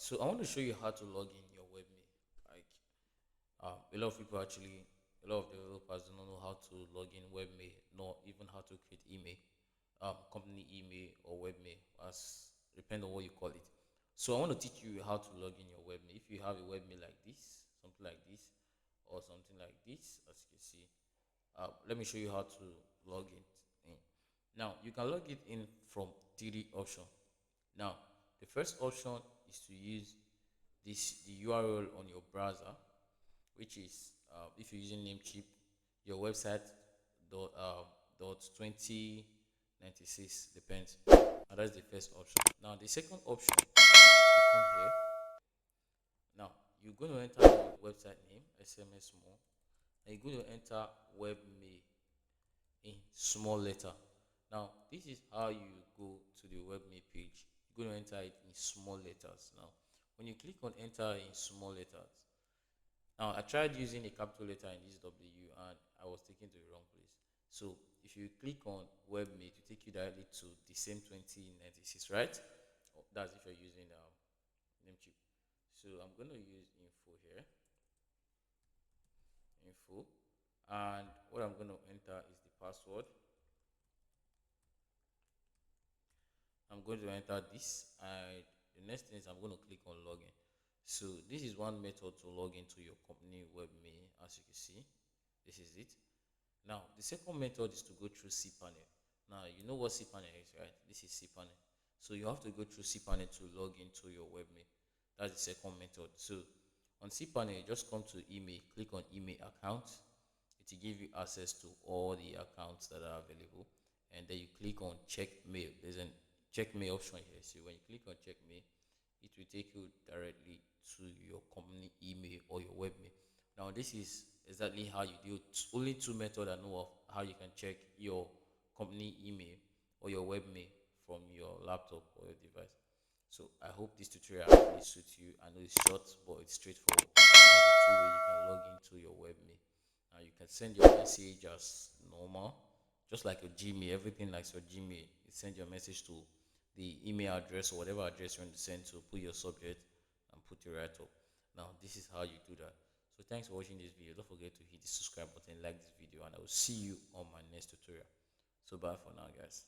So I want to show you how to log in your webmail. Like a lot of people actually, a lot of developers do not know how to log in webmail, nor even how to create email, company email or webmail, as depend on what you call it. So I want to teach you how to log in your webmail. If you have a webmail like this, something like this, or something like this, as you can see, let me show you how to log it in. Now you can log it in from three options. Now the first option is to use the URL on your browser, which is if you're using Namecheap, your website dot 2096 depends. And that's the first option. Now the second option is to come here. Now you're going to enter your website name, SMS small, and you're going to enter webmail in small letter. Now this is how you go to the webmail page. You're going to enter it in small letters. Now when you click on enter in small letters, now I tried using a capital letter in this W and I was taken to the wrong place. So if you click on webmail, to take you directly to the same 2096, right? That's if you're using Namecheap. So I'm going to use info here, info, and what I'm going to enter is the password. I'm going to enter this, and the next thing is I'm going to click on login. So this is one method to log into your company webmail. As you can see, this is it. Now the second method is to go through Cpanel. Now you know what Cpanel is, right? This is Cpanel. So you have to go through Cpanel to log into your webmail. That's the second method. So on Cpanel, you just come to email, click on email account. It will give you access to all the accounts that are available, and then you click on check mail. There's a check mail option here. So when you click on check mail, it will take you directly to your company email or your webmail. Now this is exactly how you do it. Only two methods I know of how you can check your company email or your webmail from your laptop or your device. So I hope this tutorial actually suits you. I know it's short, but it's straightforward. That's the two way you can log into your webmail. Now you can send your message as normal, just like your Gmail. Everything like your Gmail. You send your message to the email address or whatever address you want to send to. Put your subject and put it right up. Now this is how you do that. So thanks for watching this video. Don't forget to hit the subscribe button, like this video, and I will see you on my next tutorial. So bye for now, guys.